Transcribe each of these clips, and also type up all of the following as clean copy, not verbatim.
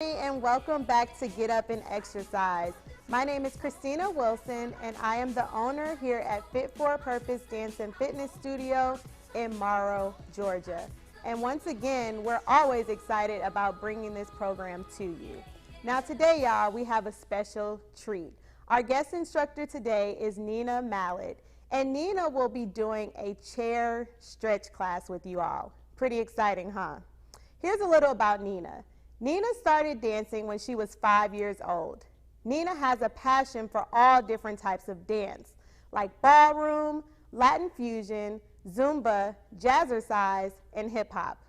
And welcome back to Get Up and Exercise. My name is Christina Wilson, and I am the owner here at Fit for a Purpose Dance and Fitness Studio in Morrow, Georgia. And once again, we're always excited about bringing this program to you. Now today, y'all, we have a special treat. Our guest instructor today is Nina Mallet, and Nina will be doing a chair stretch class with you all. Pretty exciting, huh? Here's a little about Nina. Nina started dancing when she was 5 years old. Nina has a passion for all different types of dance, like ballroom, Latin fusion, Zumba, jazzercise, and hip hop.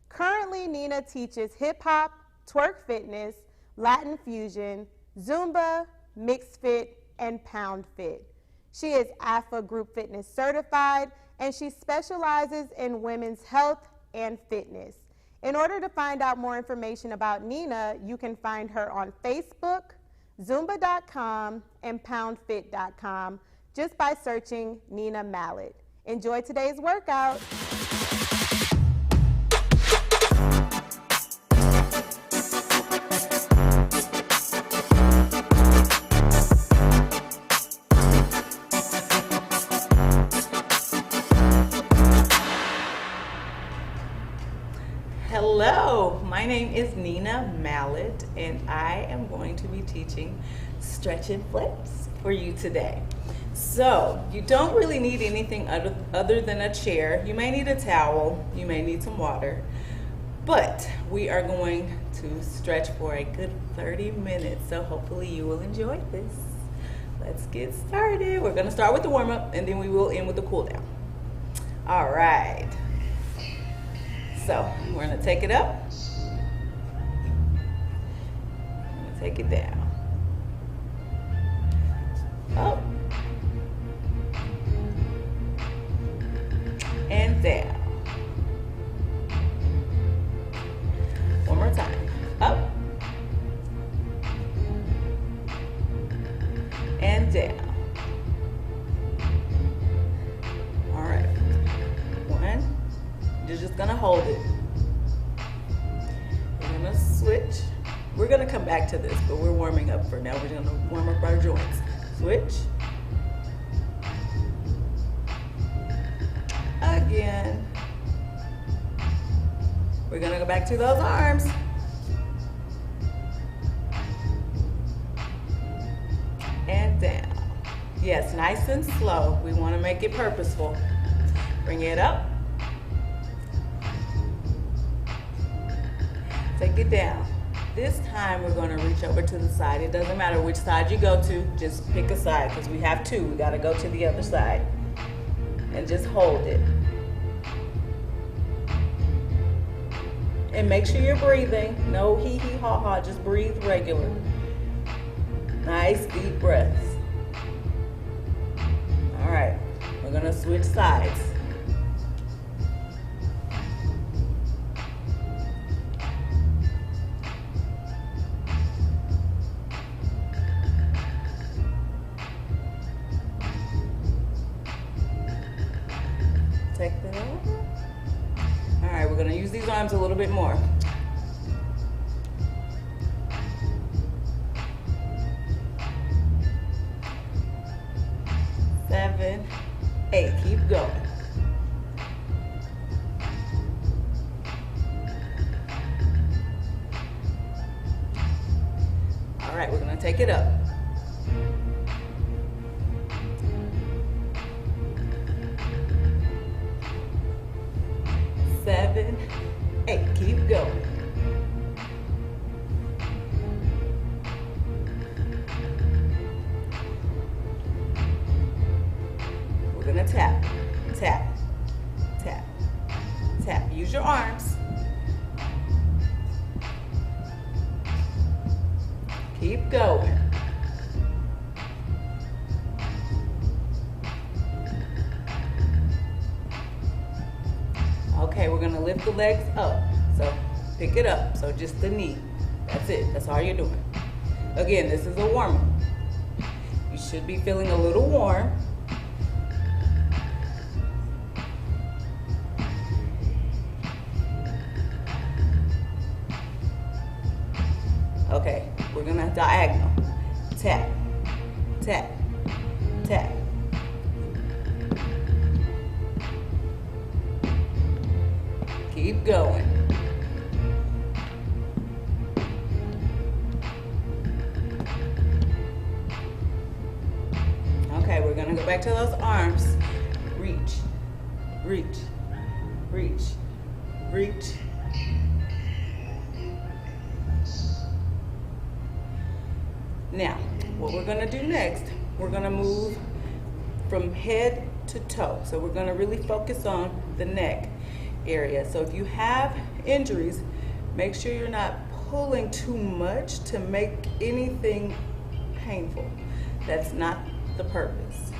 Currently, Nina teaches hip hop, twerk fitness, Latin fusion, Zumba, mixed fit, and pound fit. She is AFA Group Fitness certified, and she specializes in women's health and fitness. In order to find out more information about Nina, you can find her on Facebook, Zumba.com, and PoundFit.com just by searching Nina Mallet. Enjoy today's workout. Hello, my name is Nina Mallet, and I am going to be teaching stretch and flex for you today. So, you don't really need anything other than a chair. You may need a towel, you may need some water, but we are going to stretch for a good 30 minutes, so hopefully you will enjoy this. Let's get started. We're going to start with the warm-up, and then we will end with the cool-down. All right. So, we're going to take it up. I'm going to take it down. Up. And down. One more time. Up. And down. All right. One. You're just gonna hold it. We're gonna switch. We're gonna come back to this, but we're warming up for now. We're gonna warm up our joints. Switch. Again. We're gonna go back to those arms. And down. Yes, nice and slow. We wanna make it purposeful. Bring it up. Take it down. This time we're going to reach over to the side. It doesn't matter which side you go to, just pick a side because we have two. We got to go to the other side. And just hold it. And make sure you're breathing. No hee hee ha ha, just breathe regular. Nice deep breaths. All right, we're going to switch sides. Take that over. All right, we're going to use these arms a little bit more. Seven, 8, keep going. All right, we're going to take it up. 7, 8, keep going. We're gonna tap, tap, tap, tap. Use your arms. Keep going. Okay, we're gonna lift the legs up. So pick it up. So just the knee. That's it. That's all you're doing. Again, this is a warm-up. You should be feeling a little warm. Okay, we're gonna diagonal. Tap, tap, tap. Keep going. Okay, we're gonna go back to those arms. Reach, reach, reach, reach. Now, what we're gonna do next, we're gonna move from head to toe. So we're gonna really focus on the neck area. So if you have injuries, make sure you're not pulling too much to make anything painful. That's not the purpose.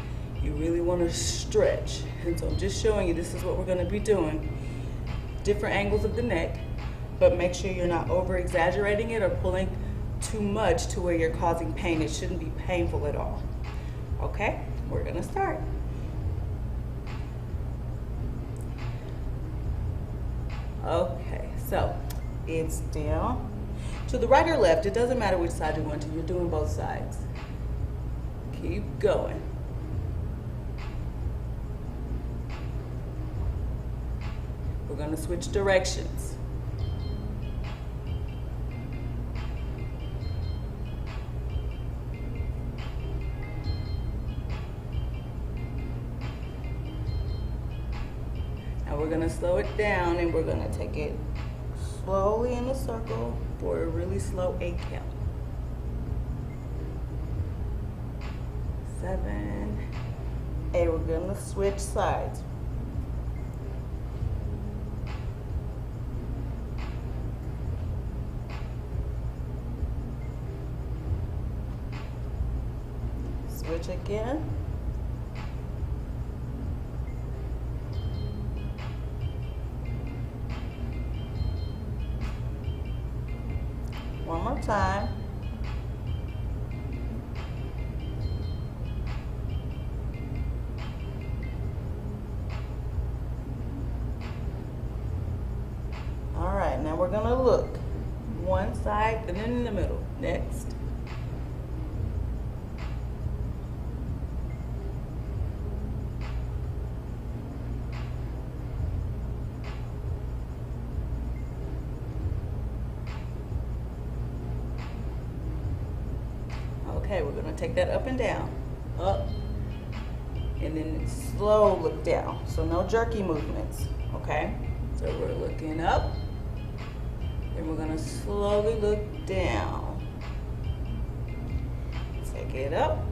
You really wanna stretch. And so I'm just showing you this is what we're gonna be doing. Different angles of the neck, but make sure you're not over exaggerating it or pulling too much to where you're causing pain. It shouldn't be painful at all. Okay, we're gonna start. Okay, so it's down to the right or left. It doesn't matter which side you're going to. You're doing both sides. Keep going. We're gonna switch directions. Now we're gonna slow it down and we're gonna take it slowly in a circle for a really slow 8 count. 7, 8. We're gonna switch sides. Switch again. One more time. All right, now we're gonna look one side and then in the middle. Next. Okay, we're gonna take that up and down, up, and then slow look down. So no jerky movements, okay? So we're looking up, and we're gonna slowly look down. Take it up,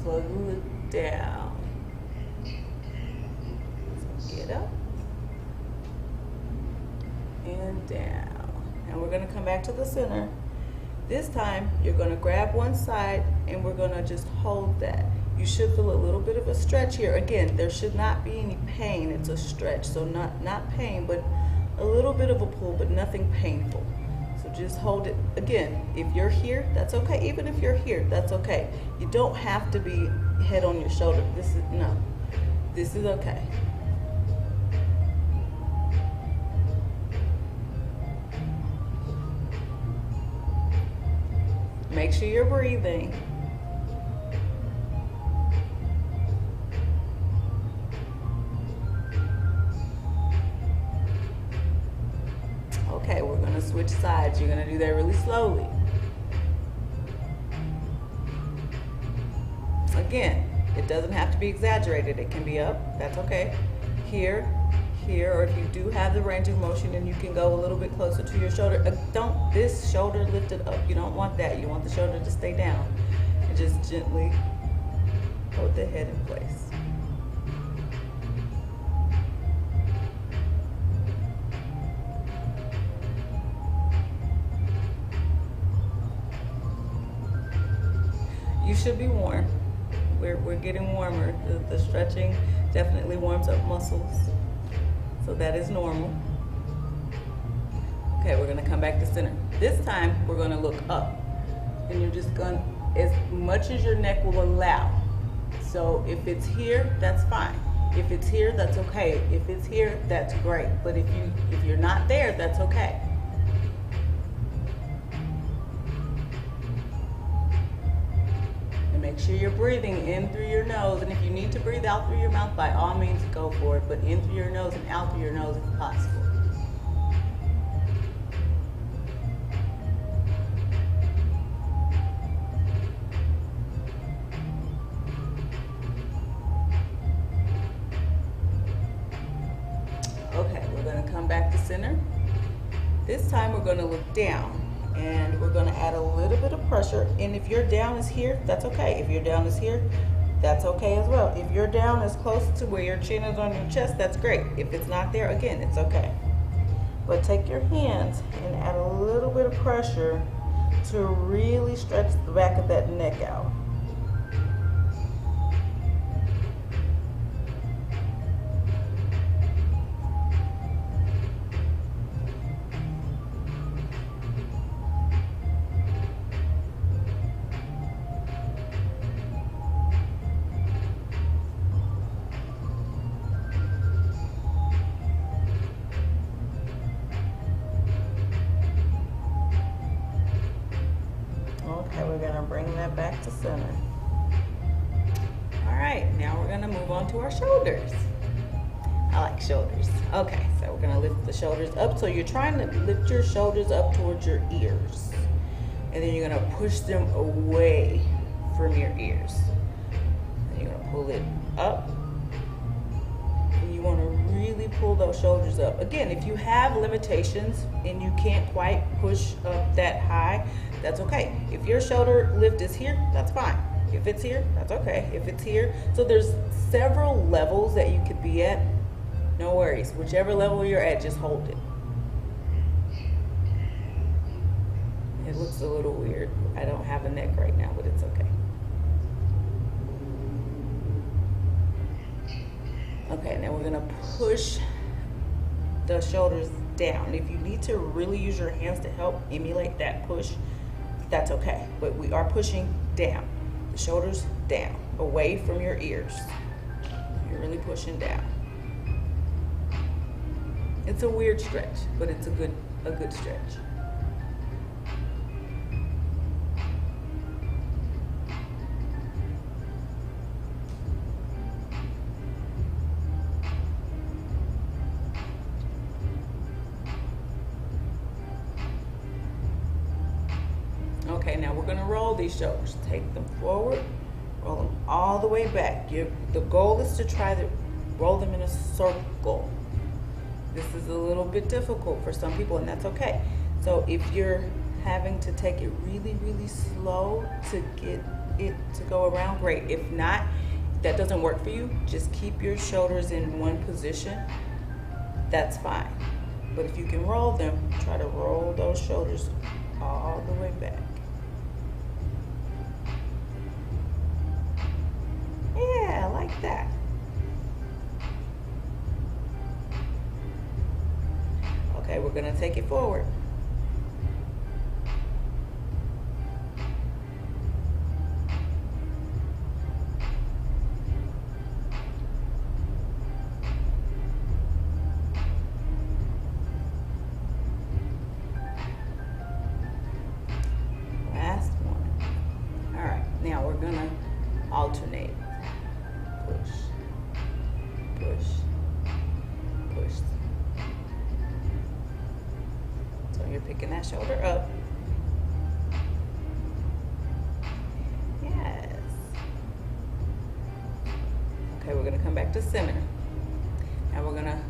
slowly look down. Take it up, and down. And we're gonna come back to the center. This time, you're gonna grab one side and we're gonna just hold that. You should feel a little bit of a stretch here. Again, there should not be any pain, it's a stretch. So not pain, but a little bit of a pull, but nothing painful. So just hold it. Again, if you're here, that's okay. Even if you're here, that's okay. You don't have to be head on your shoulder. This is okay. Make sure you're breathing. Okay, we're gonna switch sides. You're gonna do that really slowly. Again, it doesn't have to be exaggerated. It can be up, that's okay. Here, or if you do have the range of motion and you can go a little bit closer to your shoulder. Don't this shoulder lifted up. You don't want that. You want the shoulder to stay down. And just gently hold the head in place. You should be warm. We're getting warmer. The stretching definitely warms up muscles. So that is normal. Okay, we're gonna come back to center. This time, we're gonna look up. And you're just gonna, as much as your neck will allow. So if it's here, that's fine. If it's here, that's okay. If it's here, that's great. But if you're not there, that's okay. Make sure you're breathing in through your nose, and if you need to breathe out through your mouth, by all means go for it, but in through your nose and out through your nose if possible. Okay, we're going to come back to center. This time we're going to look down, and we're going to add a little bit of pressure. And if your down is here, that's okay. If your down is here, that's okay as well. If your down is close to where your chin is on your chest, that's great. If it's not there, again, it's okay. But take your hands and add a little bit of pressure to really stretch the back of that neck out. Okay, we're going to bring that back to center. All right, now we're going to move on to our shoulders. I like shoulders. Okay, so we're going to lift the shoulders up. So you're trying to lift your shoulders up towards your ears. And then you're going to push them away from your ears. And you're going to pull it up. And you want to really pull those shoulders up. Again, if you have limitations and you can't quite push up that high, that's okay. If your shoulder lift is here, that's fine. If it's here, that's okay. If it's here, so there's several levels that you could be at. No worries. Whichever level you're at, just hold it. It looks a little weird. I don't have a neck right now, but it's okay. Okay, now we're gonna push the shoulders down. If you need to really use your hands to help emulate that push, that's okay. But we are pushing down. The shoulders down, away from your ears. You're really pushing down. It's a weird stretch, but it's a good stretch. Okay, now we're going to roll these shoulders. Take them forward, roll them all the way back. The goal is to try to roll them in a circle. This is a little bit difficult for some people, and that's okay. So if you're having to take it really, really slow to get it to go around, great. If not, if that doesn't work for you, just keep your shoulders in one position. That's fine. But if you can roll them, try to roll those shoulders all the way back. Yeah, like that. Okay, we're gonna take it forward. Last one. All right, now we're gonna alternate. Push, push, push. So you're picking that shoulder up. Yes. Okay, we're gonna come back to center. Now we're gonna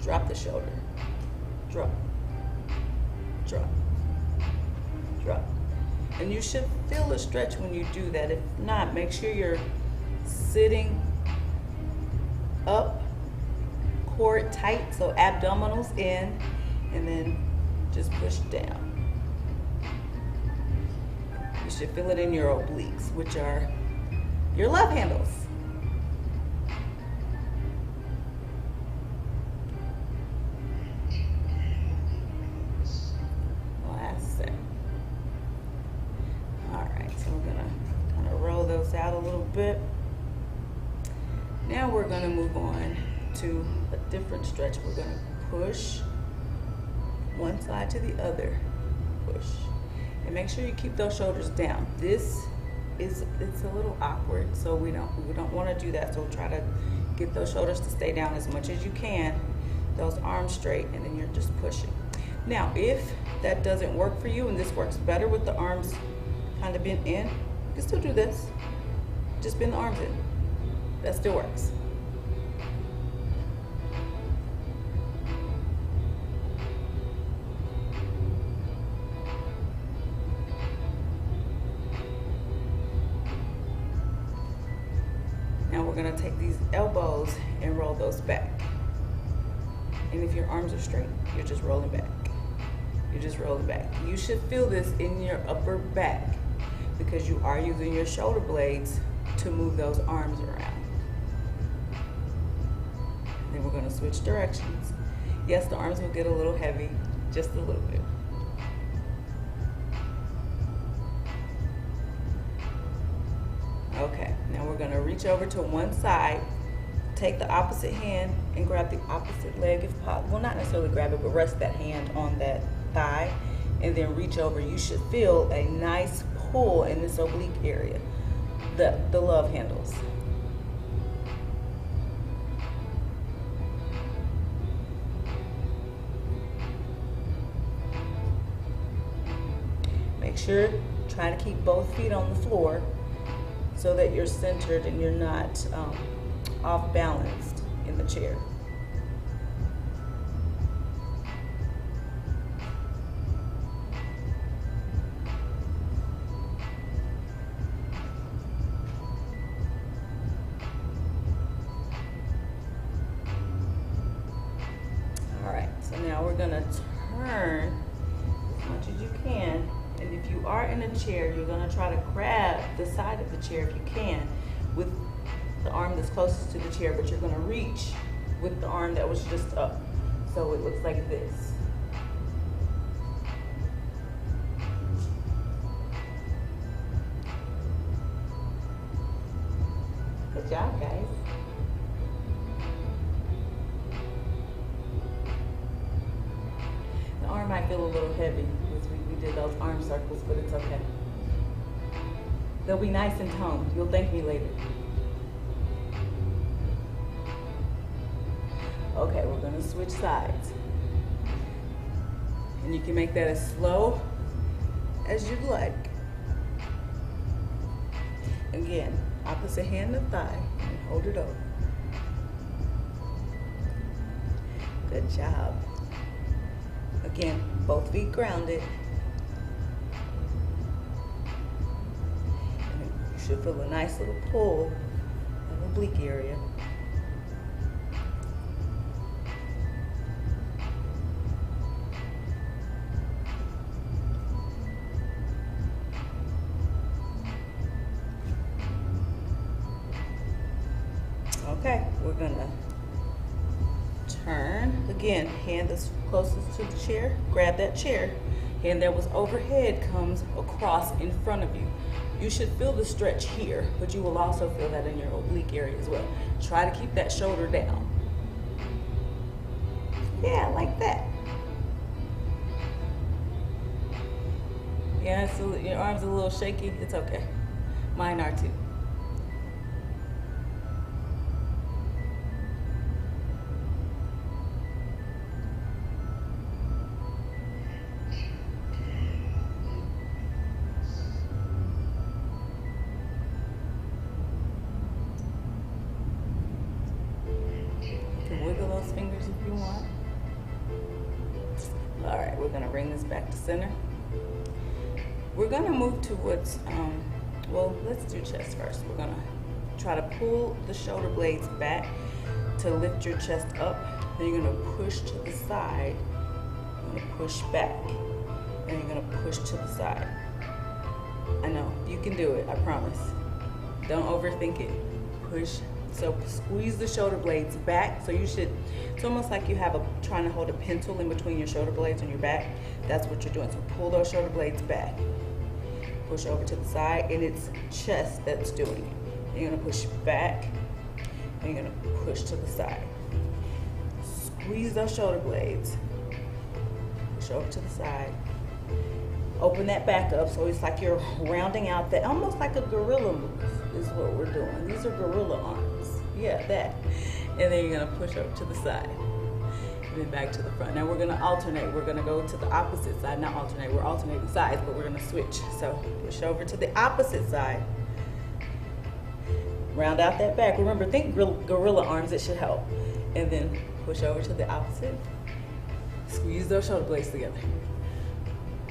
drop the shoulder. Drop, drop, drop. And you should feel a stretch when you do that. If not, make sure you're sitting up, core tight, so abdominals in, and then just push down. You should feel it in your obliques, which are your love handles. Last set. All right, so we're gonna kind of roll those out a little bit. Now we're gonna move on to a different stretch. We're gonna push one side to the other, push. And make sure you keep those shoulders down. This it's a little awkward, so we don't want to do that. So try to get those shoulders to stay down as much as you can, those arms straight, and then you're just pushing. Now, if that doesn't work for you and this works better with the arms kind of bent in, you can still do this. Just bend the arms in. That still works. Now we're going to take these elbows and roll those back. And if your arms are straight, you're just rolling back. You're just rolling back. You should feel this in your upper back because you are using your shoulder blades to move those arms around. Then we're going to switch directions. Yes, the arms will get a little heavy, just a little bit. Okay, now we're going to reach over to one side, take the opposite hand and grab the opposite leg if possible. Well, not necessarily grab it, but rest that hand on that thigh and then reach over. You should feel a nice pull in this oblique area, the love handles. Make sure, try to keep both feet on the floor so that you're centered and you're not off balanced in the chair. All right, so now we're gonna turn as much as you can. And if you are in a chair, you're gonna try to grab the side of the chair if you can with the arm that's closest to the chair, but you're gonna reach with the arm that was just up. So it looks like this. Good job, guys. The arm might feel a little heavy because we did those arm circles, but it's okay. They'll be nice and toned. You'll thank me later. Okay, we're gonna switch sides. And you can make that as slow as you'd like. Again, opposite hand to thigh and hold it over. Good job. Again, both feet grounded. And you should feel a nice little pull in the oblique area. Okay, we're gonna turn. Again, hand that's closest to the chair, grab that chair. Hand that was overhead comes across in front of you. You should feel the stretch here, but you will also feel that in your oblique area as well. Try to keep that shoulder down. Yeah, like that. Yeah, so your arms are a little shaky. It's okay. Mine are too. Wiggle those fingers if you want. All right, we're gonna bring this back to center. We're gonna move towards, well, let's do chest first. We're gonna try to pull the shoulder blades back to lift your chest up. Then you're gonna push to the side. You're gonna push back. And you're gonna push to the side. I know, you can do it, I promise. Don't overthink it. Push. So squeeze the shoulder blades back. So you should, it's almost like you have trying to hold a pencil in between your shoulder blades on your back. That's what you're doing. So pull those shoulder blades back. Push over to the side, and it's chest that's doing it. You're gonna push back, and you're gonna push to the side. Squeeze those shoulder blades. Push over to the side. open that back up, so it's like you're rounding out that, almost like a gorilla move is what we're doing. These are gorilla arms. Yeah, that. And then you're gonna push up to the side. And then back to the front. Now we're gonna alternate. We're gonna go to the opposite side. Not alternate, we're alternating sides, but we're gonna switch. So push over to the opposite side. Round out that back. Remember, think gorilla arms, it should help. And then push over to the opposite. Squeeze those shoulder blades together.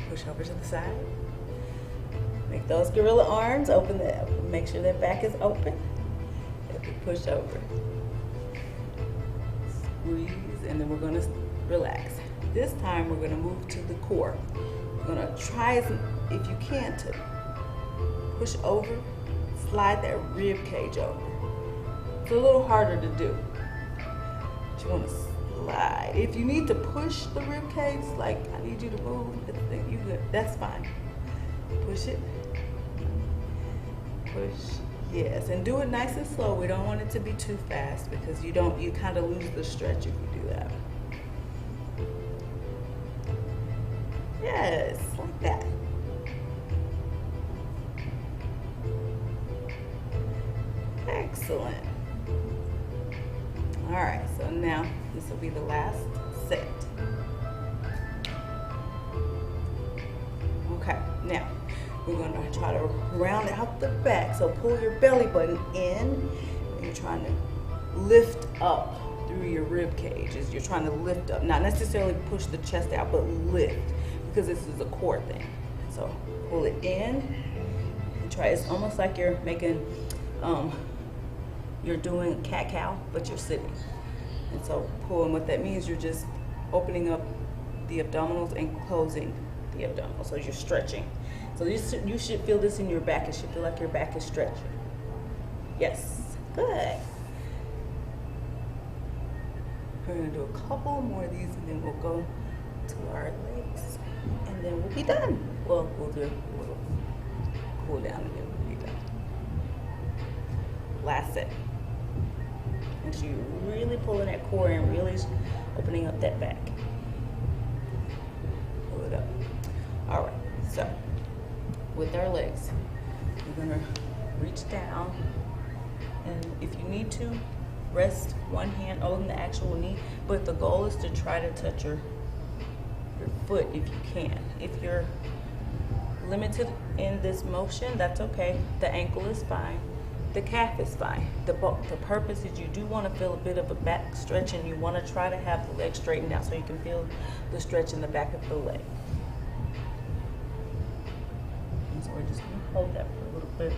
Push over to the side. Make those gorilla arms, open that, make sure that back is open. And then push over. Squeeze, and then we're gonna relax. This time we're gonna move to the core. We're gonna try, if you can, to push over, slide that rib cage over. It's a little harder to do. But you wanna slide. If you need to push the rib cage, like I need you to move, you good, that's fine. Push it, push, yes, and do it nice and slow. We don't want it to be too fast because you kind of lose the stretch if you do that. Yes, like that. Excellent. All right, so now this will be the last set. Okay, now we're gonna try to round out the back. So pull your belly button in, and you're trying to lift up through your rib cage. As you're trying to lift up, not necessarily push the chest out, but lift, because this is a core thing. So pull it in and try. It's almost like you're making, you're doing cat-cow, but you're sitting. And so pull, and what that means, you're just opening up the abdominals and closing the abdominals. So you're stretching. So you should feel this in your back. It should feel like your back is stretching. Yes, good. We're gonna do a couple more of these, and then we'll go to our legs, and then we'll be done. Well, we'll do a little cool down, and then we'll be done. Last set. And so you're really pulling that core and really opening up that back. Pull it up. All right, so with our legs, we're gonna reach down, and if you need to, rest one hand on the actual knee, but the goal is to try to touch your foot if you can. If you're limited in this motion, that's okay. The ankle is fine. The calf is fine. The purpose is you do want to feel a bit of a back stretch, and you want to try to have the leg straightened out so you can feel the stretch in the back of the leg. And so we're just going to hold that for a little bit.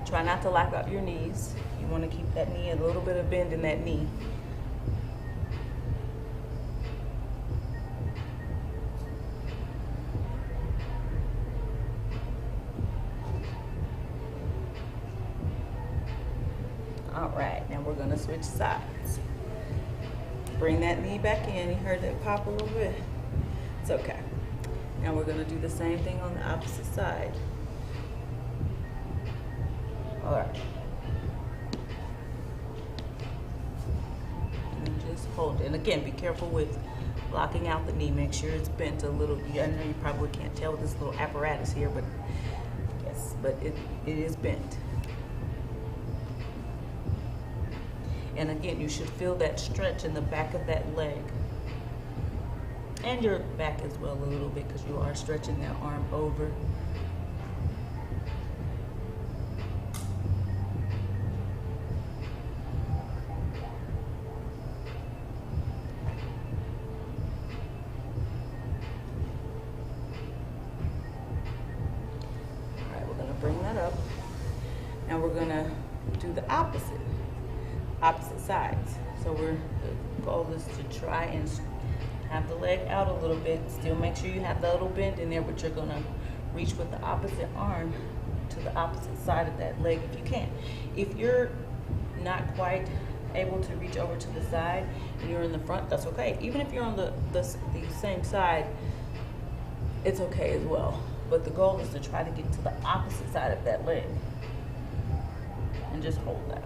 Try not to lock up your knees. You want to keep that knee, a little bit of bend in that knee. All right, now we're gonna switch sides. Bring that knee back in. You heard that pop a little bit? It's okay. Now we're gonna do the same thing on the opposite side. All right. And just hold it. And again, be careful with locking out the knee. Make sure it's bent a little. I know you probably can't tell with this little apparatus here, but yes, but it is bent. And again, you should feel that stretch in the back of that leg. And your back as well a little bit, because you are stretching that arm over. All right, we're gonna bring that up. Now we're gonna do the opposite sides. So the goal is to try and have the leg out a little bit. Still make sure you have the little bend in there, but you're gonna reach with the opposite arm to the opposite side of that leg if you can. If you're not quite able to reach over to the side and you're in the front, that's okay. Even if you're on the same side, it's okay as well. But the goal is to try to get to the opposite side of that leg and just hold that.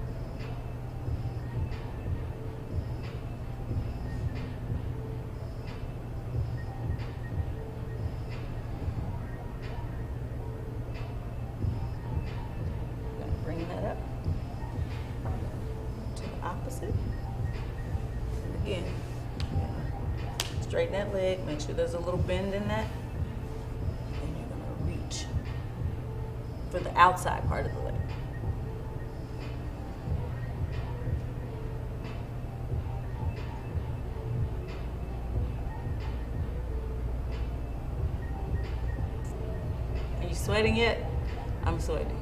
straighten that leg, make sure there's a little bend in that, and you're gonna reach for the outside part of the leg. Are you sweating yet? I'm sweating.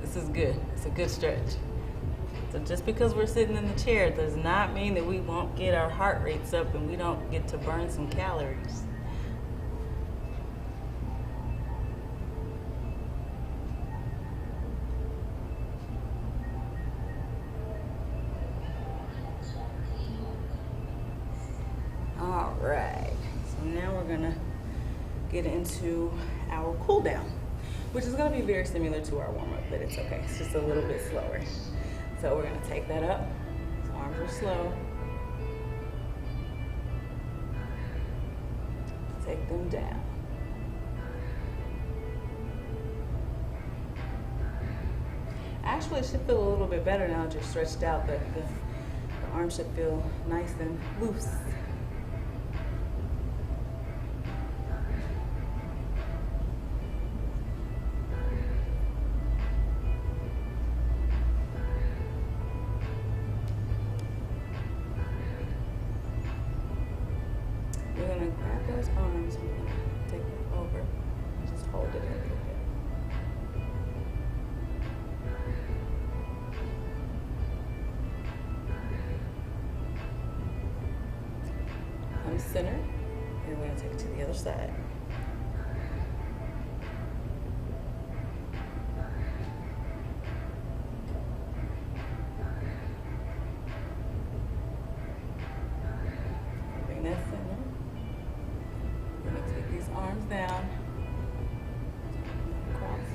This is good. It's a good stretch. So just because we're sitting in the chair does not mean that we won't get our heart rates up and we don't get to burn some calories. All right, so now we're gonna get into our cool down, which is gonna be very similar to our warm up, but it's okay. It's just a little bit slower. So we're gonna take that up. So arms are slow. Take them down. Actually, it should feel a little bit better now that you're stretched out. The arms should feel nice and loose. We're gonna grab those arms, we're gonna take them over, and just hold it a little bit. Come center, and we're gonna take it to the other side. Bring that center. We're gonna take these arms down, across.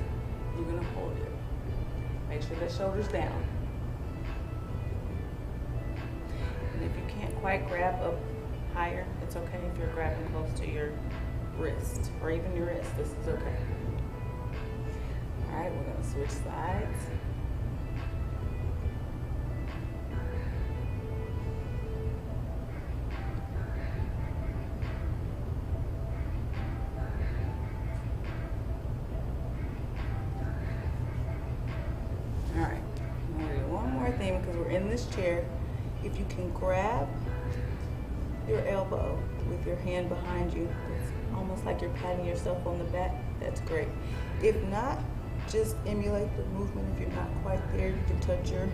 You're gonna hold it. Make sure the shoulder's down. And if you can't quite grab up higher, it's okay if you're grabbing close to your wrist or even your wrist. This is okay. All right, we're gonna switch sides. All right, I'm gonna do one more thing because we're in this chair. If you can grab your elbow with your hand behind you, it's almost like you're patting yourself on the back, that's great. If not, just emulate the movement. If you're not quite there, you can touch your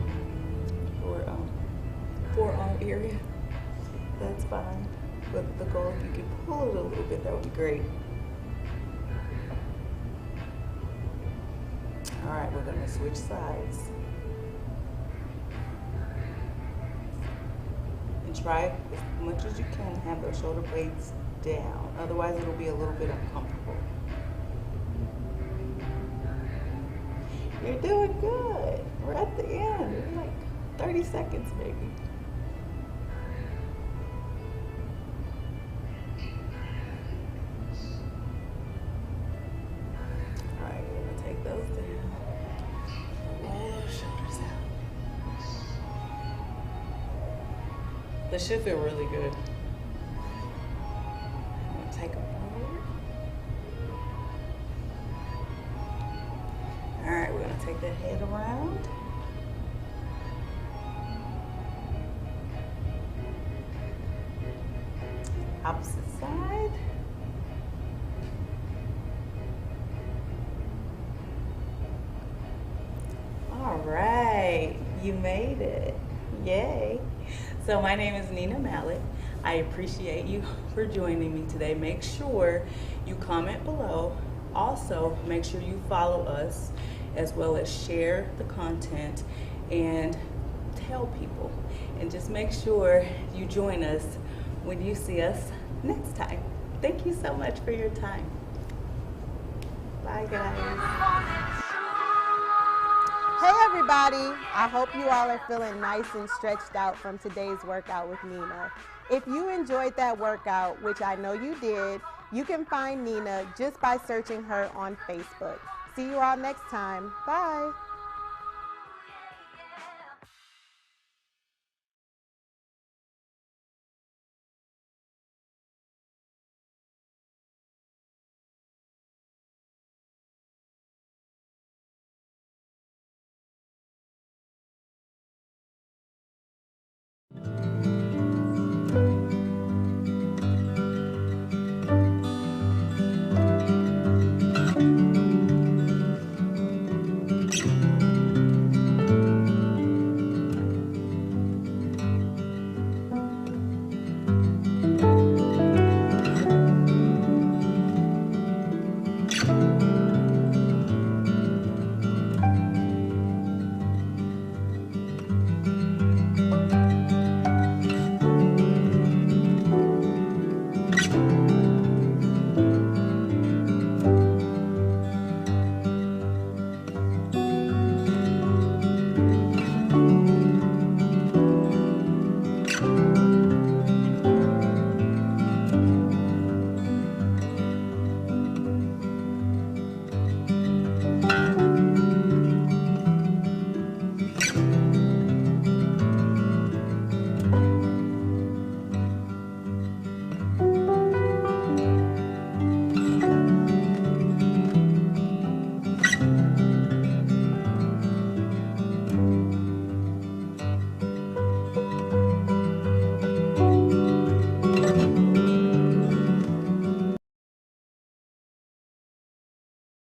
forearm area, that's fine. But the goal, if you can pull it a little bit, that would be great. All right, we're gonna switch sides. And try as much as you can to have those shoulder blades down. Otherwise, it'll be a little bit uncomfortable. You're doing good. We're at the end. We're like 30 seconds maybe. All right, we're gonna take those down. Roll those shoulders out. This should feel really good. I'm gonna take them forward. All right, we're gonna take that head around. Opposite side. All right, you made it. Yay. So my name is Nina Mallet. I appreciate you for joining me today. Make sure you comment below. Also, make sure you follow us as well as share the content and tell people. And just make sure you join us when you see us next time. Thank you so much for your time. Bye, guys. Hey everybody, I hope you all are feeling nice and stretched out from today's workout with Nina. If you enjoyed that workout, which I know you did, you can find Nina just by searching her on Facebook. See you all next time. Bye.